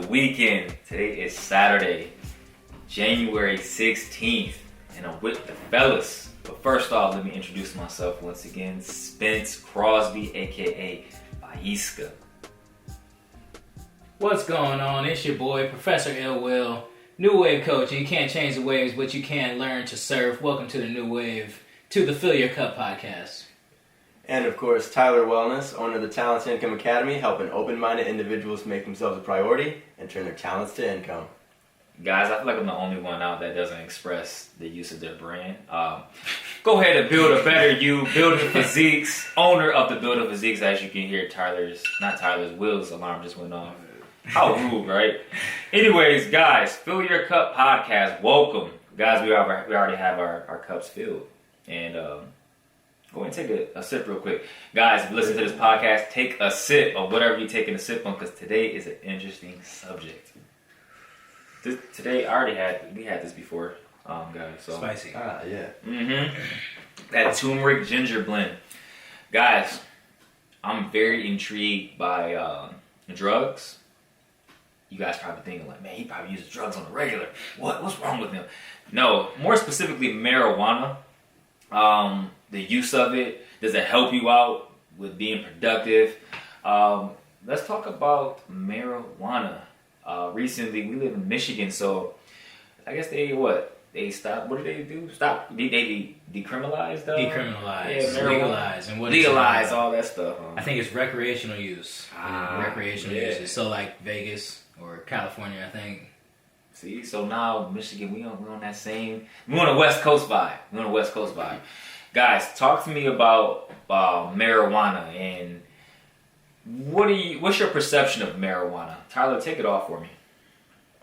weekend. Today is Saturday, January 16th, and I'm with the fellas. But first off, let me introduce myself once again. Spence Crosby, aka Baiska. What's going on? It's your boy, Professor Ill Will, New Wave Coach, and you can't change the waves, but you can learn to surf. Welcome to the New Wave, to the Fill Your Cup podcast. And of course, Tyler Wellness, owner of the Talents to Income Academy, helping open-minded individuals make themselves a priority and turn their talents to income. Guys, I feel like I'm the only one out that doesn't express the use of their brand. Go ahead and build a better you, Building Physiques, owner of the Building Physiques. As you can hear, Will's alarm just went off. How rude, right? Anyways, guys, Fill Your Cup podcast, welcome. Guys, we already have our cups filled. And go ahead and take a sip real quick. Guys, if you listen to this podcast, take a sip of whatever you're taking a sip on, because today is an interesting subject. Today, we had this before, guys. So. Spicy. Yeah. Mm-hmm. That turmeric ginger blend. Guys, I'm very intrigued by drugs. You guys probably thinking like, man, he probably uses drugs on the regular. What's wrong with him? No, more specifically marijuana. The use of it, does it help you out with being productive? Let's talk about marijuana. Recently, we live in Michigan, so I guess they stopped. What did they do? Stop? Did they decriminalize? Decriminalize, yeah, legalize, and what? Legalize all that stuff. I think it's recreational use. Recreational uses. So like Vegas or California, I think. See, so now Michigan, we're on that same. We're on a West Coast vibe. Guys, talk to me about marijuana and what's your perception of marijuana? Tyler, take it off for me.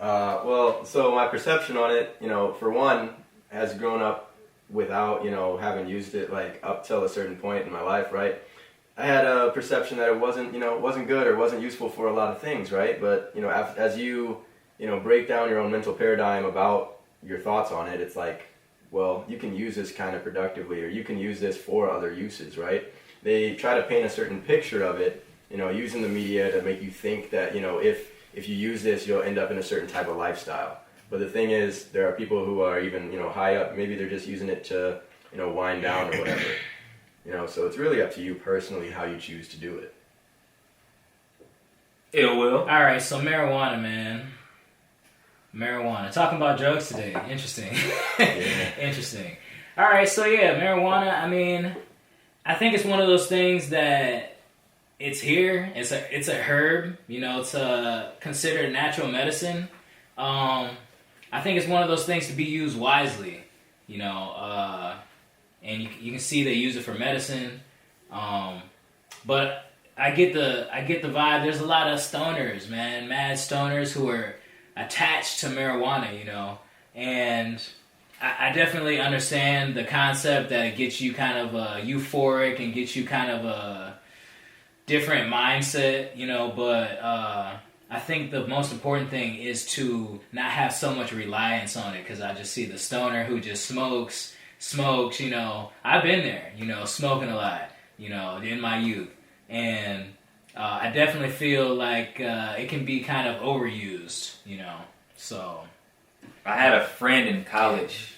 So my perception on it, for one, has grown up without, having used it like up till a certain point in my life, right? I had a perception that it wasn't good or wasn't useful for a lot of things, right? But, as you break down your own mental paradigm about your thoughts on it, it's like, well, you can use this kind of productively, or you can use this for other uses, right? They try to paint a certain picture of it, using the media to make you think that, if you use this, you'll end up in a certain type of lifestyle. But the thing is, there are people who are even, high up. Maybe they're just using it to, wind down or whatever. So it's really up to you personally how you choose to do it. It will. All right, so marijuana, man. Marijuana. Talking about drugs today. Interesting. Yeah. Interesting. All right, so yeah, marijuana. I mean, I think it's one of those things that it's here. It's a herb. It's considered natural medicine. I think it's one of those things to be used wisely. And you can see they use it for medicine. But I get the vibe. There's a lot of stoners, man, mad stoners who are attached to marijuana, and I definitely understand the concept that it gets you kind of euphoric and gets you kind of a different mindset, but I think the most important thing is to not have so much reliance on it, because I just see the stoner who just smokes, I've been there, smoking a lot, in my youth, and I definitely feel like it can be kind of overused, so. I had a friend in college.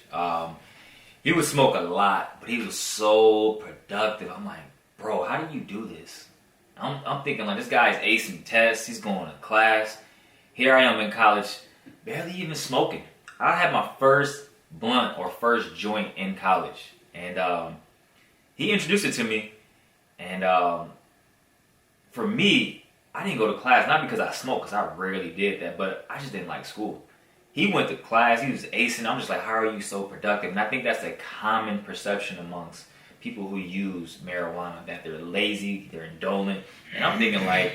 He would smoke a lot, but he was so productive. I'm like, bro, how do you do this? I'm thinking like, this guy's acing tests. He's going to class. Here I am in college, barely even smoking. I had my first blunt or first joint in college, and he introduced it to me, and for me, I didn't go to class, not because I smoked, because I rarely did that, but I just didn't like school. He went to class, he was acing. I'm just like, how are you so productive? And I think that's a common perception amongst people who use marijuana, that they're lazy, they're indolent. And I'm thinking like,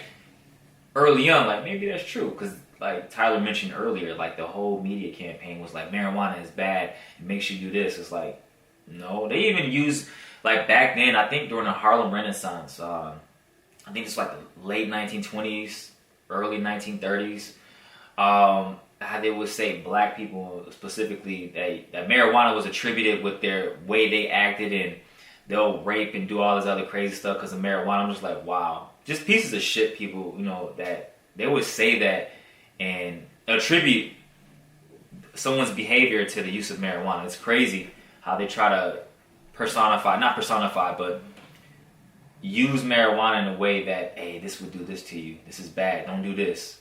early on, like maybe that's true, because like Tyler mentioned earlier, like the whole media campaign was like, marijuana is bad, it makes you do this. It's like, no, they even use, like back then, I think during the Harlem Renaissance, I think it's like the late 1920s, early 1930s, how they would say black people specifically, that marijuana was attributed with their way they acted, and they'll rape and do all this other crazy stuff because of marijuana. I'm just like, wow. Just pieces of shit people, that they would say that, and attribute someone's behavior to the use of marijuana. It's crazy how they try to not personify, but use marijuana in a way that, hey, this would do this to you. This is bad. Don't do this.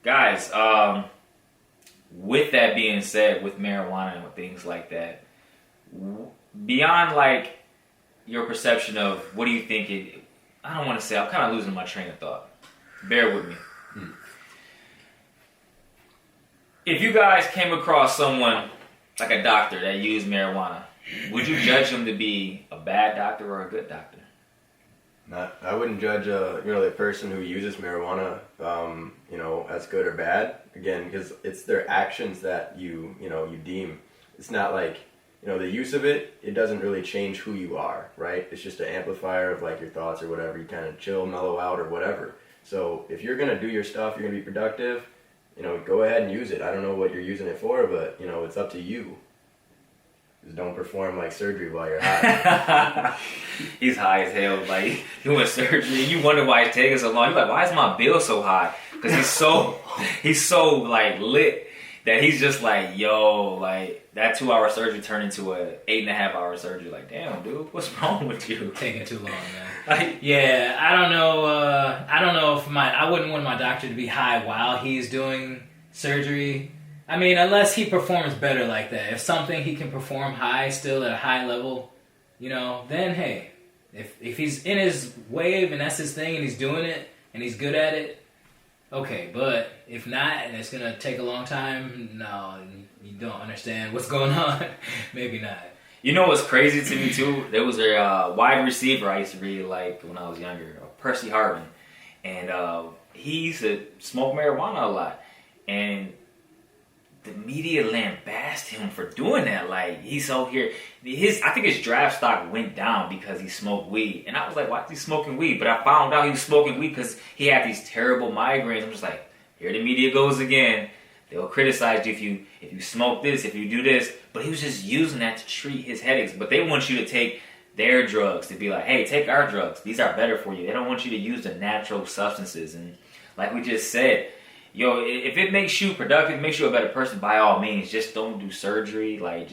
Guys, with that being said, with marijuana and things like that, beyond like your perception of what do you think it, I don't want to say, I'm kind of losing my train of thought. Bear with me. If you guys came across someone like a doctor that used marijuana, would you judge him to be a bad doctor or a good doctor? I wouldn't judge the person who uses marijuana as good or bad, again, because it's their actions that you deem. It's not like the use of it doesn't really change who you are, right? It's just an amplifier of like your thoughts or whatever. You kind of chill, mellow out or whatever. So if you're gonna do your stuff, you're gonna be productive, go ahead and use it. I don't know what you're using it for, but it's up to you. Just don't perform like surgery while you're high. He's high as hell, like doing surgery. You wonder why it's taking so long. You're like, why is my bill so high? Because he's so like lit that he's just like, yo, like that 2-hour surgery turned into a 8.5-hour surgery. Like, damn, dude, what's wrong with you? Taking too long, man. Yeah, I don't know. I don't know if I wouldn't want my doctor to be high while he's doing surgery. I mean, unless he performs better like that. If something he can perform high, still at a high level, then hey, if he's in his wave and that's his thing and he's doing it and he's good at it, okay. But if not, and it's gonna take a long time, no, you don't understand what's going on. Maybe not. You know what's crazy to me too? There was a wide receiver I used to really like when I was younger, Percy Harvin, and he used to smoke marijuana a lot, and the media lambasted him for doing that. Like, he's so here. I think his draft stock went down because he smoked weed, and I was like, why is he smoking weed? But I found out he was smoking weed because he had these terrible migraines. I'm just like, here the media goes again. They'll criticize you if you smoke this, if you do this. But he was just using that to treat his headaches. But they want you to take their drugs, to be like, hey, take our drugs. These are better for you. They don't want you to use the natural substances. And like we just said, yo, if it makes you productive, makes you a better person, by all means, just don't do surgery. Like,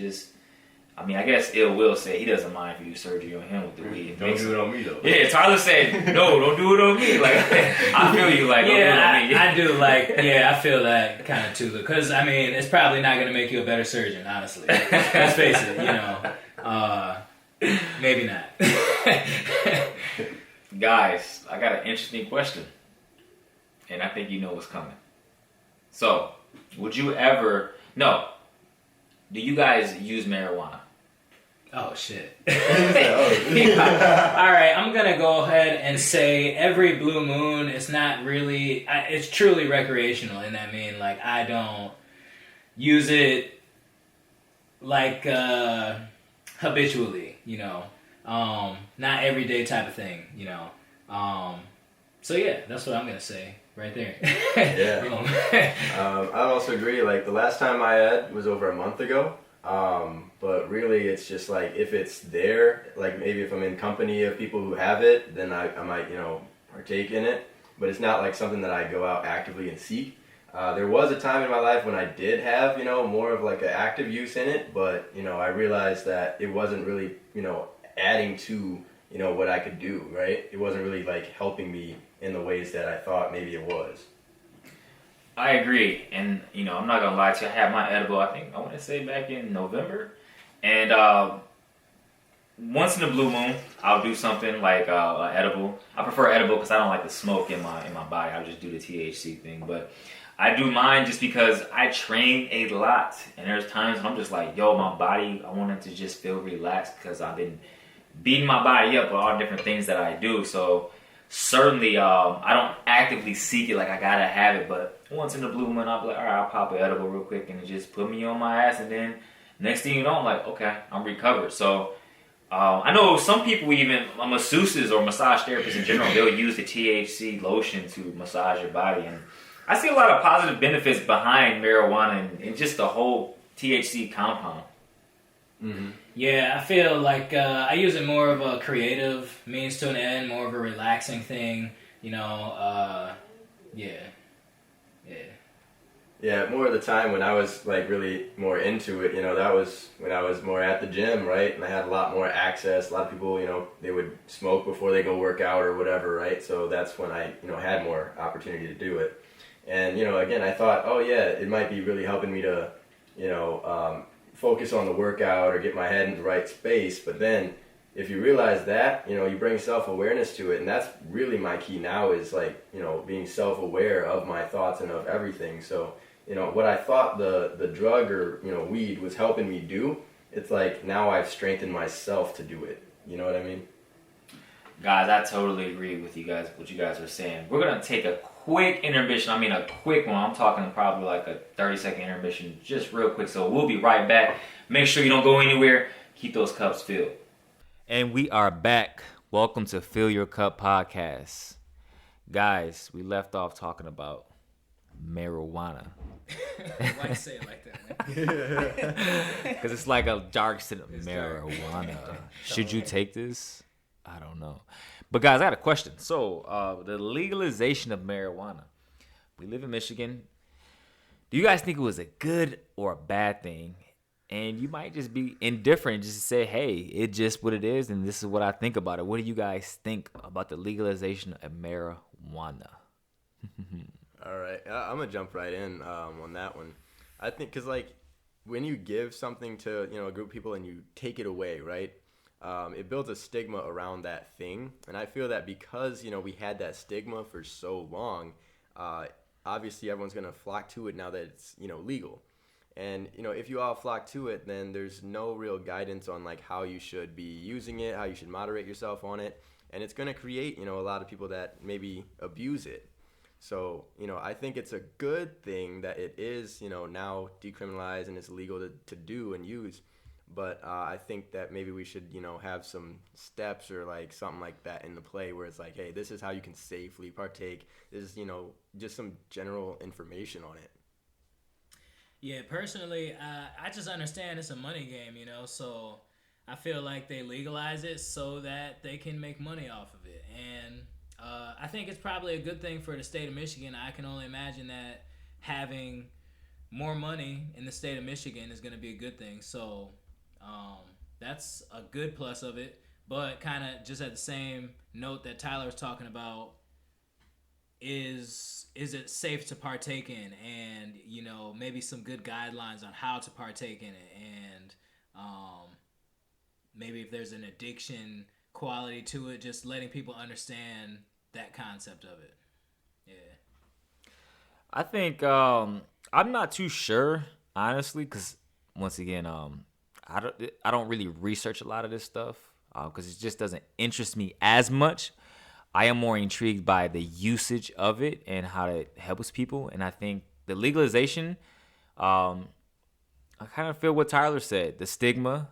I guess Ill Will say he doesn't mind if you do surgery on him with the weed. Don't do it on me, though. Yeah, Tyler said, no, don't do it on me. Like, I feel you, like, don't do it on me. I do, like, I feel that kind of too. Because, it's probably not going to make you a better surgeon, honestly. Let's face it, maybe not. Guys, I got an interesting question. And I think you know what's coming. So, do you guys use marijuana? Oh, shit. Alright, I'm going to go ahead and say every blue moon, it's not really, it's truly recreational. And I mean, like, I don't use it like habitually, not everyday type of thing, So yeah, that's what I'm going to say. Right there. Yeah. I'd also agree. Like, the last time I had was over a month ago. But really, it's just like, if it's there, like maybe if I'm in company of people who have it, then I might, partake in it. But it's not like something that I go out actively and seek. There was a time in my life when I did have, more of like an active use in it. But, I realized that it wasn't really, adding to, what I could do, right? It wasn't really like helping me in the ways that I thought maybe it was. I agree, and I'm not gonna lie to you. I had my edible, I want to say back in November, and once in a blue moon, I'll do something like an edible. I prefer edible because I don't like the smoke in my body. I'll just do the THC thing, but I do mine just because I train a lot, and there's times when I'm just like, yo, my body, I want it to just feel relaxed because I've been beating my body up with all different things that I do. So certainly, I don't actively seek it like I gotta have it, but once in the blue moon, I'll be like, all right, I'll pop an edible real quick and it just put me on my ass, and then next thing you know, I'm like, okay, I'm recovered. So I know some people, even masseuses or massage therapists in general, they'll use the THC lotion to massage your body, and I see a lot of positive benefits behind marijuana and just the whole THC compound. Mm-hmm. Yeah, I feel like I use it more of a creative means to an end, more of a relaxing thing, Yeah. Yeah, more of the time when I was like really more into it, that was when I was more at the gym, right? And I had a lot more access. A lot of people, they would smoke before they go work out or whatever, right? So that's when I, had more opportunity to do it. And, again, I thought, oh yeah, it might be really helping me to, focus on the workout or get my head in the right space. But then if you realize that, you bring self-awareness to it. And that's really my key now is like, being self-aware of my thoughts and of everything. So, what I thought the drug or, weed was helping me do, it's like now I've strengthened myself to do it. You know what I mean? Guys, I totally agree with you guys, what you guys are saying. We're going to take a quick intermission. I mean, a quick one. I'm talking probably like a 30-second intermission, just real quick. So we'll be right back. Make sure you don't go anywhere. Keep those cups filled. And we are back. Welcome to Fill Your Cup Podcast. Guys, we left off talking about marijuana. Why you say it like that, man? Because it's like a dark marijuana. Should you take this? I don't know. But guys, I got a question. So, the legalization of marijuana. We live in Michigan. Do you guys think it was a good or a bad thing? And you might just be indifferent, just to say, hey, it's just what it is, and this is what I think about it. What do you guys think about the legalization of marijuana? All right, I'm gonna jump right in on that one. I think because like when you give something to a group of people and you take it away, right? It builds a stigma around that thing, and I feel that because we had that stigma for so long, obviously everyone's gonna flock to it now that it's legal. And if you all flock to it, then there's no real guidance on like how you should be using it, how you should moderate yourself on it, and it's gonna create a lot of people that maybe abuse it. So, I think it's a good thing that it is, now decriminalized and it's legal to do and use. But I think that maybe we should, have some steps or like something like that in the play where it's like, hey, this is how you can safely partake. This is, just some general information on it. Yeah, personally, I just understand it's a money game, so I feel like they legalize it so that they can make money off of it. And I think it's probably a good thing for the state of Michigan. I can only imagine that having more money in the state of Michigan is going to be a good thing. So that's a good plus of it. But kind of just at the same note that Tyler was talking about, is it safe to partake in? And, maybe some good guidelines on how to partake in it. And maybe if there's an addiction quality to it, just letting people understand that concept of it. Yeah. I think I'm not too sure, honestly, because once again, I don't really research a lot of this stuff because it just doesn't interest me as much. I am more intrigued by the usage of it and how it helps people, and I think the legalization, I kind of feel what Tyler said. The stigma.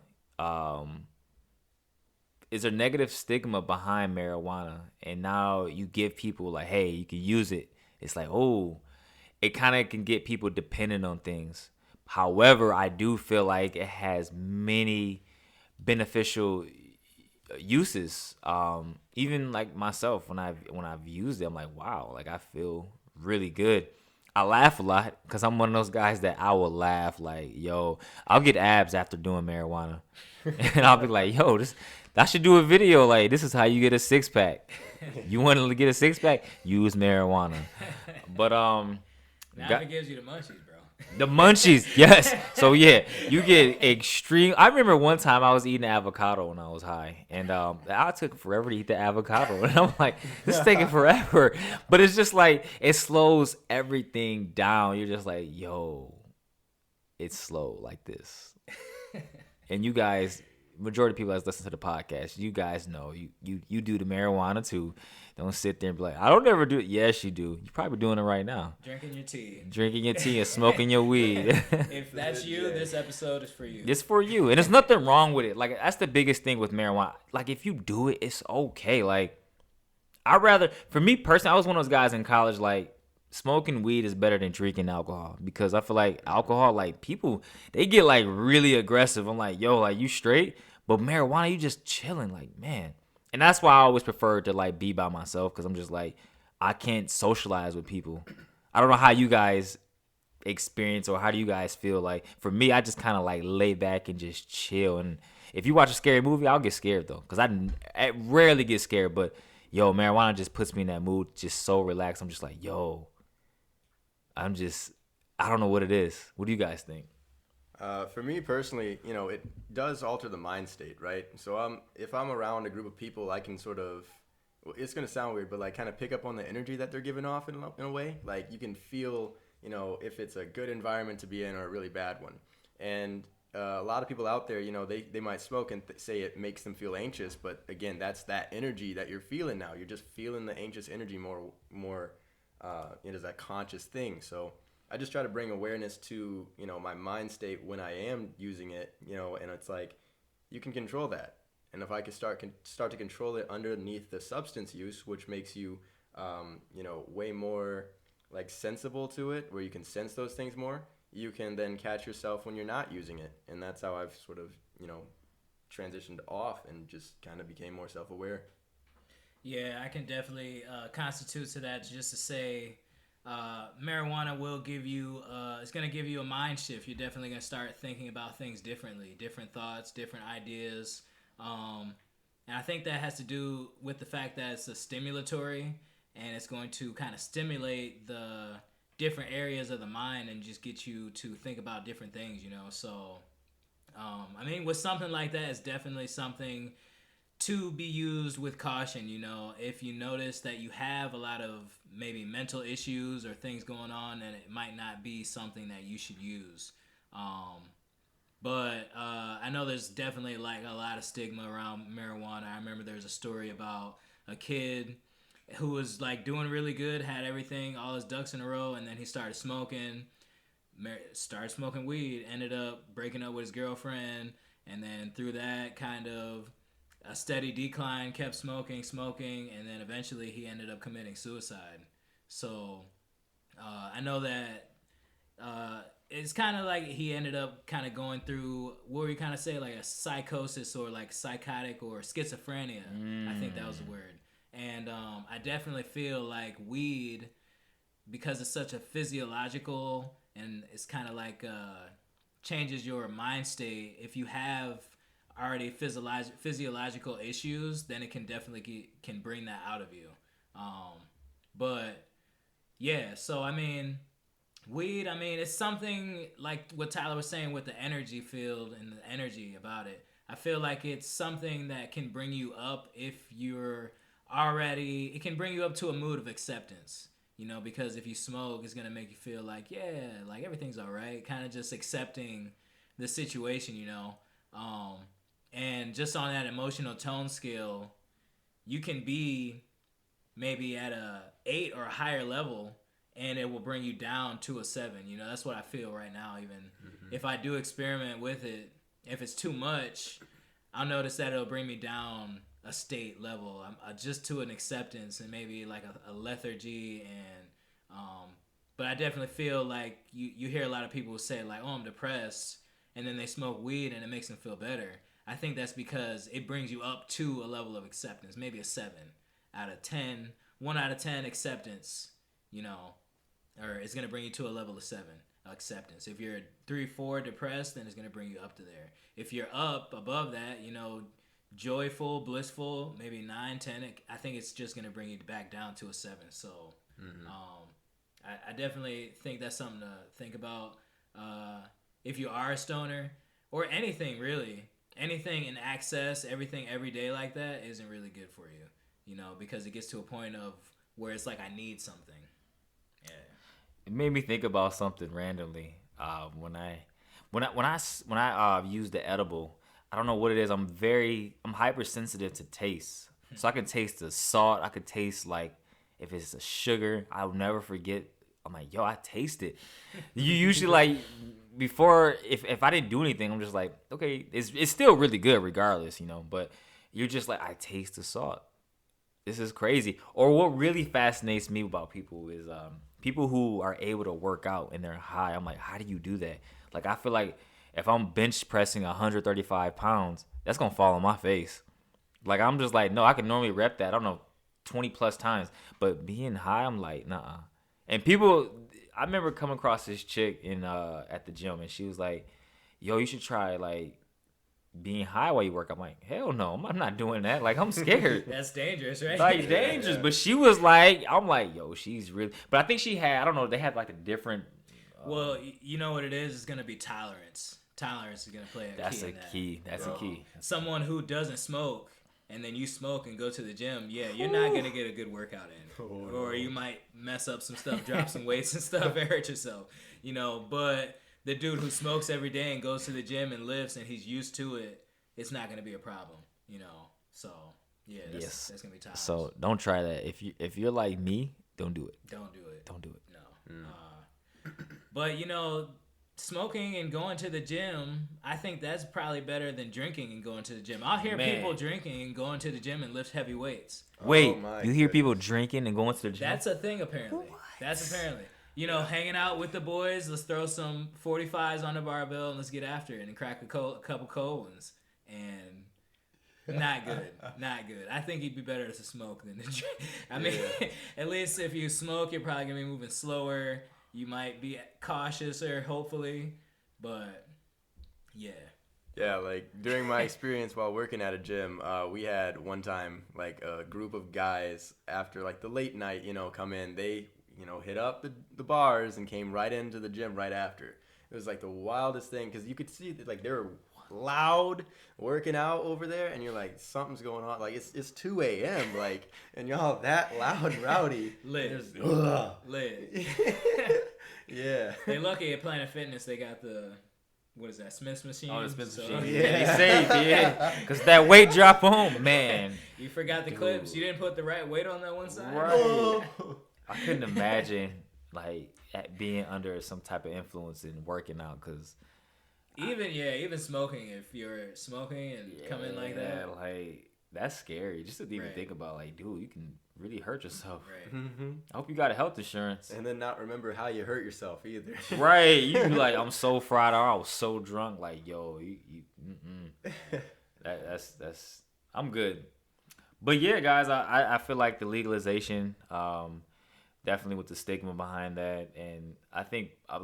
Is a negative stigma behind marijuana, and now you give people like, hey, you can use it. It's like, oh, it kind of can get people dependent on things. However, I do feel like it has many beneficial uses. Even like myself, when I've used it, I'm like, wow, like I feel really good. I laugh a lot because I'm one of those guys that I will laugh like, yo, I'll get abs after doing marijuana. And I'll be like, yo, I should do a video like, this is how you get a six-pack. You want to get a six-pack? Use marijuana. But now it gives you the munchies, bro. The munchies, yes. So yeah, you get extreme. I remember one time I was eating avocado when I was high, and I took forever to eat the avocado, and I'm like, this is taking forever. But it's just like it slows everything down. You're just like, yo, it's slow like this. And you guys, majority of people that listen to the podcast, you guys know you do the marijuana too. Don't sit there and be like, I don't ever do it. Yes, you do. You're probably doing it right now. Drinking your tea and smoking your weed. If that's you, this episode is for you. It's for you. And there's nothing wrong with it. Like, that's the biggest thing with marijuana. Like, if you do it, it's okay. Like, for me personally, I was one of those guys in college, like, smoking weed is better than drinking alcohol. Because I feel like alcohol, like, people, they get, like, really aggressive. I'm like, yo, like, you straight? But marijuana, you just chilling. Like, man. And that's why I always prefer to like be by myself, because I'm just like, I can't socialize with people. I don't know how you guys experience, or how do you guys feel? Like for me, I just kind of like lay back and just chill. And if you watch a scary movie, I'll get scared though, because I rarely get scared. But yo, marijuana just puts me in that mood, just so relaxed. I'm just like, yo, I'm just, I don't know what it is. What do you guys think? For me personally, it does alter the mind state, right? So if I'm around a group of people, I can sort of, well, it's gonna sound weird, but like kind of pick up on the energy that they're giving off in a way. Like you can feel, if it's a good environment to be in or a really bad one. And a lot of people out there, they might smoke and say it makes them feel anxious, but again, that's that energy that you're feeling now. You're just feeling the anxious energy more. It is that conscious thing. So I just try to bring awareness to, my mind state when I am using it, and it's like, you can control that. And if I could start to control it underneath the substance use, which makes you, way more like sensible to it, where you can sense those things more, you can then catch yourself when you're not using it. And that's how I've sort of, transitioned off and just kind of became more self-aware. Yeah, I can definitely constitute to that, just to say marijuana will give you, it's going to give you a mind shift. You're definitely going to start thinking about things differently, different thoughts, different ideas. And I think that has to do with the fact that it's a stimulatory, and it's going to kind of stimulate the different areas of the mind and just get you to think about different things, So, I mean, with something like that, it's definitely something to be used with caution. If you notice that you have a lot of maybe mental issues or things going on, then it might not be something that you should use. But I know there's definitely like a lot of stigma around marijuana. I remember there's a story about a kid who was like doing really good, had everything, all his ducks in a row, and then he started smoking weed, ended up breaking up with his girlfriend, and then through that kind of a steady decline, kept smoking, and then eventually he ended up committing suicide. So I know that it's kind of like he ended up kind of going through, what we kind of say, like a psychosis or like psychotic or schizophrenia. I think that was the word. And I definitely feel like weed, because it's such a physiological, and it's kind of like changes your mind state. If you have already physiological issues, then it can definitely can bring that out of you. But yeah, so I mean, weed, it's something like what Tyler was saying with the energy field and the energy about it. I feel like it's something that can bring you up if you're already, it can bring you up to a mood of acceptance, because if you smoke, it's going to make you feel like, yeah, like everything's all right, kind of just accepting the situation, and just on that emotional tone scale, you can be maybe at a 8 or a higher level, and it will bring you down to a 7. That's what I feel right now. Even if I do experiment with it, if it's too much, I'll notice that it'll bring me down a state level. I'm just to an acceptance and maybe like a lethargy. And but I definitely feel like you hear a lot of people say like, oh, I'm depressed, and then they smoke weed and it makes them feel better. I think that's because it brings you up to a level of acceptance, maybe a 7 out of 10, 1 out of 10 acceptance, or it's going to bring you to a level of 7 acceptance. If you're 3, 4 depressed, then it's going to bring you up to there. If you're up above that, joyful, blissful, maybe 9, 10, I think it's just going to bring you back down to a 7. So I definitely think that's something to think about. If you are a stoner, or anything really, anything in access, everything every day like that isn't really good for you, because it gets to a point of where it's like, I need something. Yeah. It made me think about something randomly. When I use the edible, I don't know what it is. I'm hypersensitive to taste, so I can taste the salt. I could taste like if it's a sugar. I'll never forget. I'm like, yo, I taste it. You usually like before, if I didn't do anything, I'm just like, okay, it's still really good regardless, But you're just like, I taste the salt. This is crazy. Or what really fascinates me about people is people who are able to work out and they're high. I'm like, how do you do that? Like, I feel like if I'm bench pressing 135 pounds, that's gonna fall on my face. Like, I'm just like, no, I can normally rep that, I don't know, 20 plus times, but being high, I'm like, nah. And people, I remember coming across this chick in at the gym, and she was like, "Yo, you should try like being high while you work." I'm like, "Hell no, I'm not doing that. Like, I'm scared." That's dangerous, right? Like dangerous. But she was like, I'm like, yo, she's really. But I think she had. I don't know. They had like a different. Well, you know what it is? It's gonna be tolerance. Tolerance is gonna play a That's key. a in that. key. That's a key. Someone who doesn't smoke and then you smoke and go to the gym, yeah, you're not gonna get a good workout in, or you might mess up some stuff, drop some weights and stuff, and hurt yourself. You know, but the dude who smokes every day and goes to the gym and lifts and he's used to it, it's not gonna be a problem. You know, so yeah, that's gonna be tolerance. So don't try that. If you're like me, don't do it. Don't do it. Don't do it. No. But you know, smoking and going to the gym, I think that's probably better than drinking and going to the gym. I'll hear people drinking and going to the gym and lift heavy weights. Wait, you hear people drinking and going to the gym? That's a thing apparently. What? That's apparently. You know, hanging out with the boys, let's throw some 45s on the barbell and let's get after it and crack a couple cold ones. And not good. Not good. I think it'd be better to smoke than to drink. I mean, at least if you smoke, you're probably going to be moving slower. You might be cautious, or hopefully, but yeah. Yeah, like during my experience while working at a gym, we had one time like a group of guys after like the late night, come in. They, hit up the bars and came right into the gym right after. It was like the wildest thing because you could see that like they were loud working out over there, and you're like, something's going on. Like it's 2 a.m. like, and y'all that loud and rowdy. Lit. Yeah. They lucky at Planet Fitness. They got the, what is that, Smith's machine? Oh, the Smith's machine. Yeah. He's safe, yeah. Because that weight drop home, man. You forgot the clips. You didn't put the right weight on that one side. Right. I couldn't imagine like being under some type of influence and working out because. Even smoking, if you're smoking and come in like that. Like, that's scary. Just to even think about, like, dude, you can really hurt yourself. Right. Mm-hmm. I hope you got a health insurance. And then not remember how you hurt yourself either. Right. You be like, I'm so fried out. I was so drunk. Like, yo, that's I'm good. But yeah, guys, I feel like the legalization, definitely with the stigma behind that. And I think I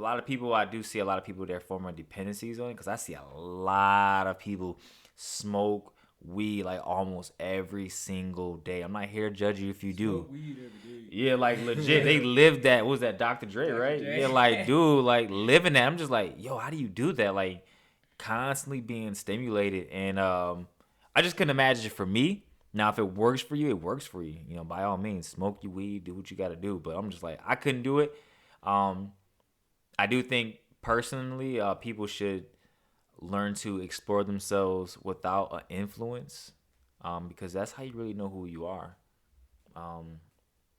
do see a lot of people that form dependencies on it because I see a lot of people smoke weed like almost every single day. I'm not here to judge you if you do. Smoke weed every day. Yeah, like legit. They live that. What was that, Dr. Dre, right? Dre. Yeah, like, dude, like living that. I'm just like, yo, how do you do that? Like constantly being stimulated. And I just couldn't imagine it for me. Now, if it works for you, it works for you. You know, by all means, smoke your weed, do what you got to do. But I'm just like, I couldn't do it. I do think personally, people should learn to explore themselves without an influence, because that's how you really know who you are.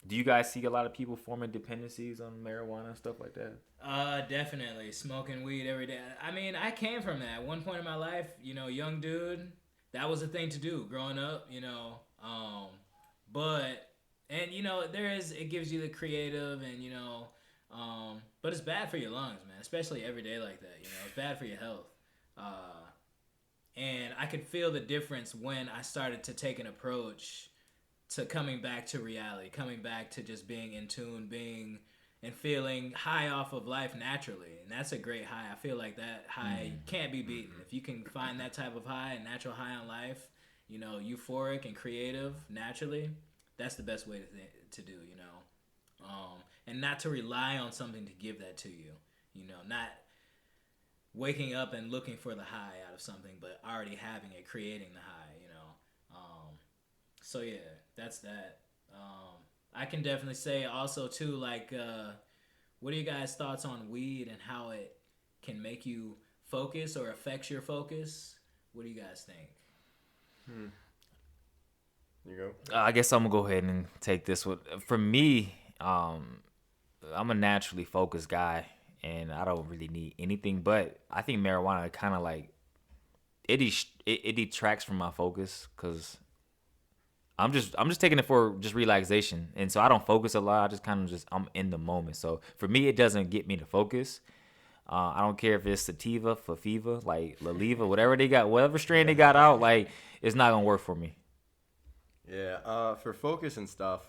Do you guys see a lot of people forming dependencies on marijuana and stuff like that? Definitely smoking weed every day. I mean, I came from that. At one point in my life, young dude. That was a thing to do growing up, but it gives you the creative and, but it's bad for your lungs, man, especially every day like that, it's bad for your health. And I could feel the difference when I started to take an approach to coming back to reality, coming back to just being in tune, and feeling high off of life naturally. And that's a great high. I feel like that high can't be beaten. If you can find that type of high, a natural high on life, euphoric and creative naturally, that's the best way to do, and not to rely on something to give that to you, not waking up and looking for the high out of something, but already having it, creating the high, So yeah, that's that. I can definitely say also too, like, what are you guys' thoughts on weed and how it can make you focus or affects your focus? What do you guys think? You go. I guess I'm gonna go ahead and take this one. For me, I'm a naturally focused guy, and I don't really need anything. But I think marijuana kind of like it detracts from my focus because I'm just taking it for just relaxation, and so I don't focus a lot. I just kind of I'm in the moment. So for me, it doesn't get me to focus. I don't care if it's sativa, fafiva, like Laliva, whatever they got, whatever strain they got out, like it's not gonna work for me. Yeah, for focus and stuff,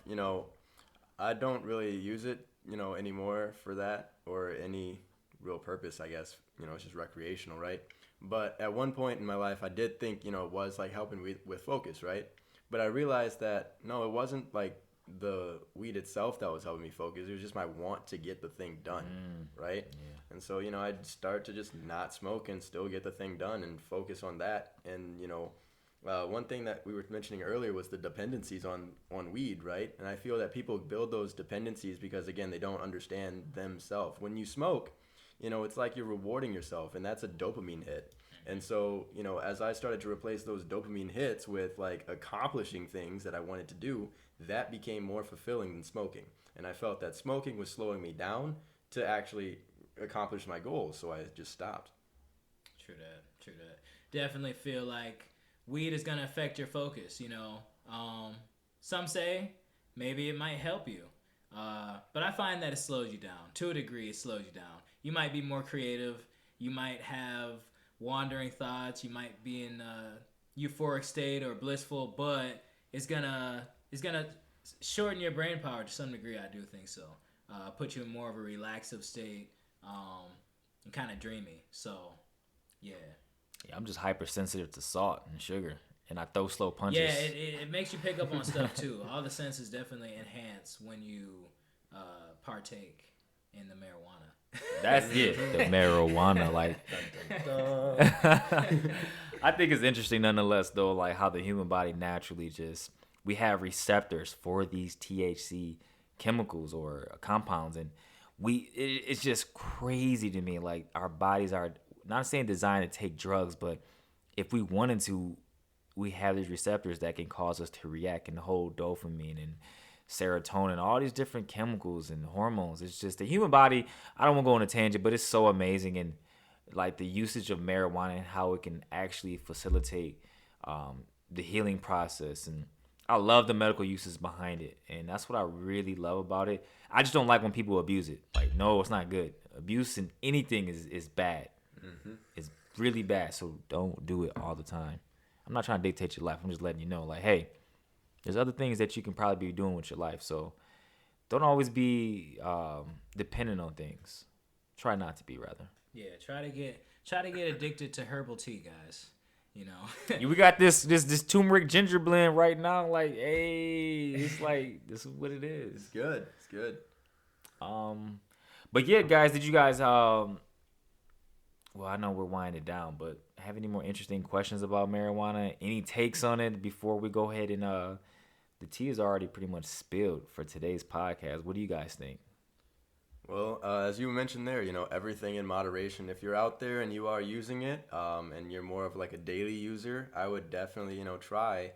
I don't really use it, anymore for that. or any real purpose, I guess. It's just recreational, right? But at one point in my life, I did think, it was like helping with focus, right? But I realized that, no, it wasn't like the weed itself that was helping me focus. It was just my want to get the thing done, right? Yeah. And so, I'd start to just not smoke and still get the thing done and focus on that. And, one thing that we were mentioning earlier was the dependencies on weed, right? And I feel that people build those dependencies because, again, they don't understand themselves. When you smoke, it's like you're rewarding yourself, and that's a dopamine hit. And so, as I started to replace those dopamine hits with like accomplishing things that I wanted to do, that became more fulfilling than smoking. And I felt that smoking was slowing me down to actually accomplish my goals, so I just stopped. True that. Definitely feel like weed is going to affect your focus, Some say maybe it might help you. But I find that it slows you down. To a degree, it slows you down. You might be more creative. You might have wandering thoughts. You might be in a euphoric state or blissful, but it's gonna shorten your brain power to some degree. I do think so. Put you in more of a relaxive state, and kind of dreamy. So, yeah. Yeah, I'm just hypersensitive to salt and sugar, and I throw slow punches. Yeah, it makes you pick up on stuff too. All the senses definitely enhance when you partake in the marijuana. That's it, the marijuana. Like, I think it's interesting nonetheless, though, like how the human body naturally we have receptors for these THC chemicals or compounds, and it's just crazy to me. Like, our bodies are not saying designed to take drugs, but if we wanted to, we have these receptors that can cause us to react, and hold dopamine and serotonin, all these different chemicals and hormones. It's just the human body. I don't want to go on a tangent, but it's so amazing, and like the usage of marijuana and how it can actually facilitate the healing process. And I love the medical uses behind it, and that's what I really love about it. I just don't like when people abuse it. Like, no, it's not good. Abuse in anything is bad. Mm-hmm. It's really bad, so don't do it all the time. I'm not trying to dictate your life. I'm just letting you know, like, hey, there's other things that you can probably be doing with your life, so don't always be dependent on things. Try not to be, rather. Yeah, try to get addicted to herbal tea, guys. We got this turmeric ginger blend right now. Like, hey, it's like, this is what it is. It's good. But yeah, guys, did you guys well, I know we're winding down, but have any more interesting questions about marijuana? Any takes on it before we go ahead and the tea is already pretty much spilled for today's podcast. What do you guys think? Well, as you mentioned there, everything in moderation. If you're out there and you are using it, and you're more of like a daily user, I would definitely, try,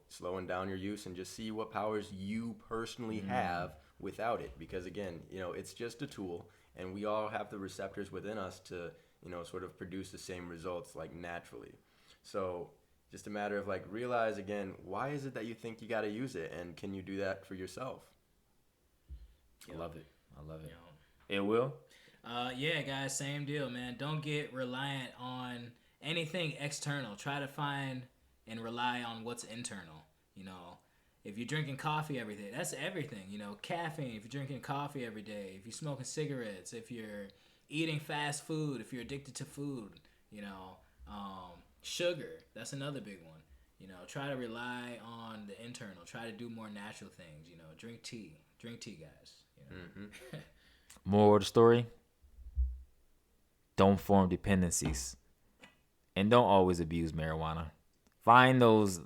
slowing down your use and just see what powers you personally have without it. Because again, it's just a tool, and we all have the receptors within us to, sort of produce the same results like naturally. So just a matter of like realize again, why is it that you think you got to use it, and can you do that for yourself? I love it. It will? Yeah, guys, same deal, man. Don't get reliant on anything external. Try to find and rely on what's internal. If you're drinking coffee every day, that's everything. Caffeine, if you're drinking coffee every day, if you're smoking cigarettes, if you're eating fast food, if you're addicted to food, sugar, that's another big one. Try to rely on the internal. Try to do more natural things. Drink tea, guys. Mm-hmm. Moral of the story: don't form dependencies, and don't always abuse marijuana. Find those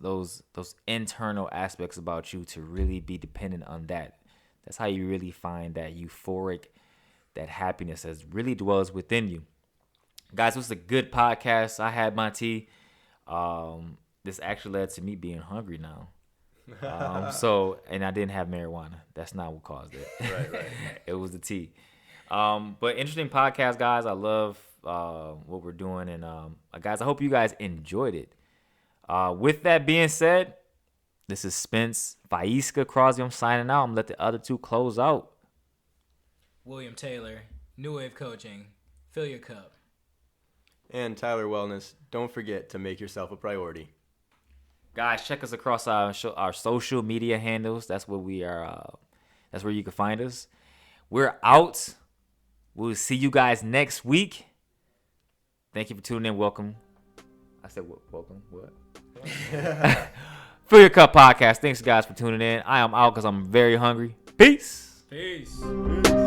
internal aspects about you to really be dependent on that. That's how you really find that euphoric, that happiness that really dwells within you. Guys, it was a good podcast. I had my tea. This actually led to me being hungry now. And I didn't have marijuana. That's not what caused it. Right. It was the tea. But interesting podcast, guys. I love what we're doing, and guys, I hope you guys enjoyed it. With that being said, this is Spence Vaiska Crosby. I'm signing out. I'm gonna let the other two close out. William Taylor, New Wave Coaching. Fill your cup. And Tyler Wellness. Don't forget to make yourself a priority. Guys, check us across our social media handles. That's where we are. That's where you can find us. We're out. We'll see you guys next week. Thank you for tuning in. Welcome. I said welcome. What? Fill Your Cup Podcast. Thanks, guys, for tuning in. I am out because I'm very hungry. Peace. Peace. Peace.